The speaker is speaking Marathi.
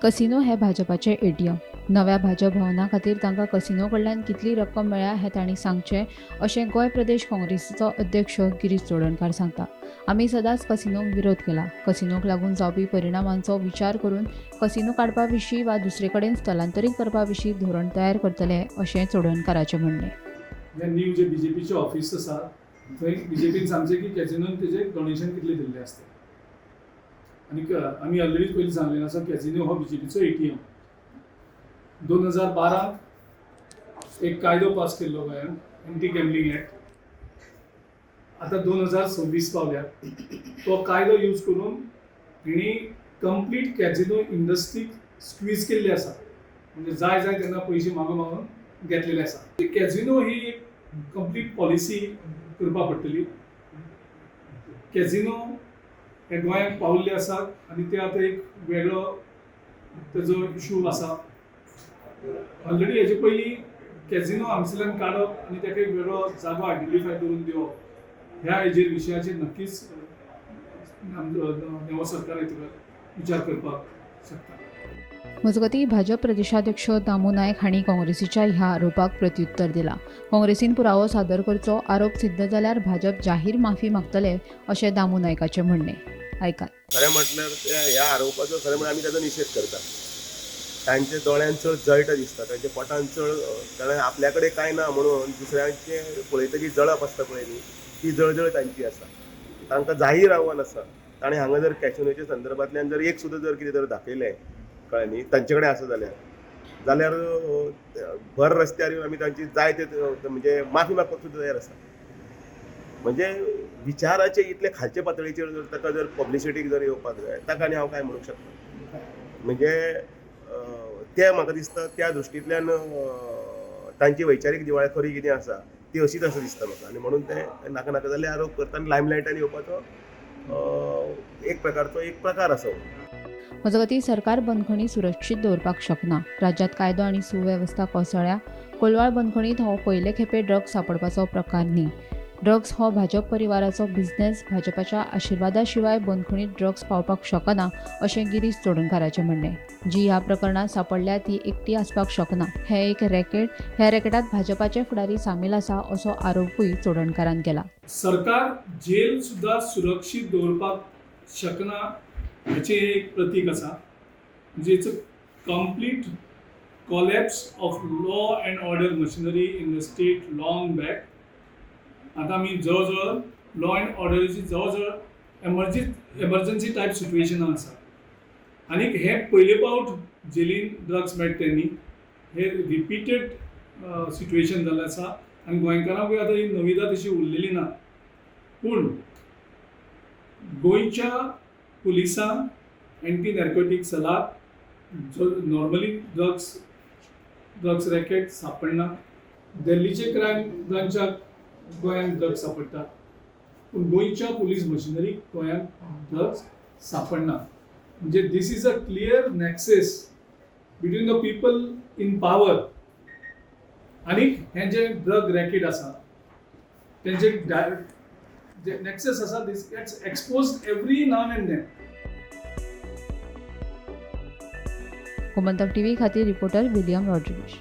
कसिनो हे भाजपाचे एटीएम. नव्या भाजप भवना खातीर तांकां कसिनो कडल्यान कितली रक्कम मेळ्ळ्या हें तांणी सांगचें अशें गोंय प्रदेश काँग्रेसीचो अध्यक्ष गिरीश चोडणकार सांगता. आमी सदांच कसिनोक विरोध केला. कसिनोक लागून जावपी परिणामांचो विचार करून कसिनो काडपा विशीं वा दुसरे कडेन स्थलांतरीत करपा विशीं धोरण तयार करतले अशें चोडणकाराचें म्हणणें. हे न्यू जे बीजेपीचे ऑफिस आसा थंय बीजेपीन सांगचें की कॅजिनोन तेजें डोनेशन कितलें दिल्लें आसता. आनी आमी ऑलरेडी पयलीं सांगलें आसा कॅजिनो हो बीजेपीचो एटीएम. 2012 एक कायदो पास केल्लो गोंयांत, एंटी गॅम्बलिंग एक्ट. आतां 2026 पावल्या. तो कायदो यूज करून तेणी कंप्लीट कॅजिनो इंडस्ट्रीक स्क्वीज केल्ली आसा. म्हणजे जाय तेन्ना पयशे मागून घेतलेले आसा. कॅजिनो ही एक कंप्लीट पॉलिसी करपा पडटली. कॅजिनो हे गोंयांत पावल्ले आसात आनी ते आतां एक वेगळो तेजो इशू आसा. ऑलरेडी हेजे पयलीं कॅजिनो हांगसरल्यान काडप आनी ताका एक वेगळो जागो आयडेंटिफाय करून दिवप ह्या हेजेर विशयाचेर नक्कीच नवो सरकार विचार करपाक शकता. मजगतीं भाजप प्रदेशाध्यक्ष दामू नायक हांणी काँग्रेसीच्या ह्या आरोपाक प्रत्युत्तर दिलां. काँग्रेसीन पुरावो सादर करचो, आरोप सिद्ध जाल्यार भाजप जाहीर माफी मागतले अशें दामू नायकाचें म्हणणें. आयकात. खरें म्हटल्यार ह्या आरोपाचो खरें म्हळ्यार आमी ताचो निशेध करता. तांचे दोळ्यान चड जळट दिसता, तांचे पोटान चड ताणें आपल्या कडेन कांय ना म्हणून दुसऱ्यांचे पळयतकीर जळप आसता पळय न्ही, ती जळजळ तांची आसा. तांकां जाहीर आव्हान आसा. ताणें हांगा जर कॅसिनोच्या संदर्भांतल्यान जर एक सुद्दां जर कितें जर दाखयलें कळ्ळें न्ही, तांचे कडेन आसा जाल्यार भर रस्त्यार येवन आमी तांची जाय ते म्हणजे माफी मागपाक सुद्दां तयार आसा. म्हणजे विचाराचे इतले खालचे पातळीचेर जर ताका जर पब्लिसिटीक जर येवपाक जाय ताका आनी हांव काय म्हणूंक शकना. म्हणजे ते म्हाका दिसता त्या दृश्टींतल्यान तांची वैचारीक दिवाळखोरी कितें आसा ती अशीच अशें दिसता म्हाका. आनी म्हणून ते नाका नाका जाल्ले आरोप करता आनी लायमलायटान येवपाचो एक प्रकार आसा. मजगतीं सरकार बंदखणी सुरक्षीत दवरपाक शकना. राज्यांत कायदो आनी सुवेवस्था कोसळ्ळ्या. कोलवाळ बंदखणींत हो पयले खेपे ड्रग्स सांपडपाचो प्रकार न्ही. ड्रग्स हो भाजप परिवाराचो बिझनेस. भाजपाच्या आशिर्वादा शिवाय बंदखणींत ड्रग्स पावपाक शकना अशें गिरीश चोडणकाराचें म्हणणें. जी ह्या प्रकरणांत सांपडल्या ती एकटी आसपाक शकना. हें एक रॅकेट. ह्या रॅकेटांत भाजपाचे फुडारी सामील आसा असो आरोपूय चोडणकारान केला. सरकार जेल सुद्दां सुरक्षीत दवरपाक शकना हाचें एक प्रतीक आसा. म्हणजे it's a complete collapse of law and order machinery in the state long back. आतां आमी जवळ लॉ अँड ऑर्डरीची जवळ एमर्जन्सी टायप सिट्युएशनां आसा. आनी हे पयले फावट जेलीन ड्रग्स मेळटा तेन्नी हे रिपिटेड सिट्युएशन जाल्लें आसा. आनी गोंयकारांकूय आतां ही नविदा तशी उरलेली ना. पूण गोंयच्या पुलिसांक एंटी नॅर्कोटीक सेलाक नॉर्मली ड्रग्स रॅकेट सांपडना. दिल्लीचे क्रायम ब्रांचाक गोंयांत ड्रग्स सांपडटा. पूण गोंयच्या पुलीस मशिनरीक गोंयांत ड्रग्स सांपडना. म्हणजे this is a clear nexus between the people in power आनी हें जें ड्रग रॅकेट आसा तेंचे जे नॅक्सेस आसा this gets exposed every now and then. Gomantak TV खातीर रिपोर्टर विलियम रॉड्रिगीस.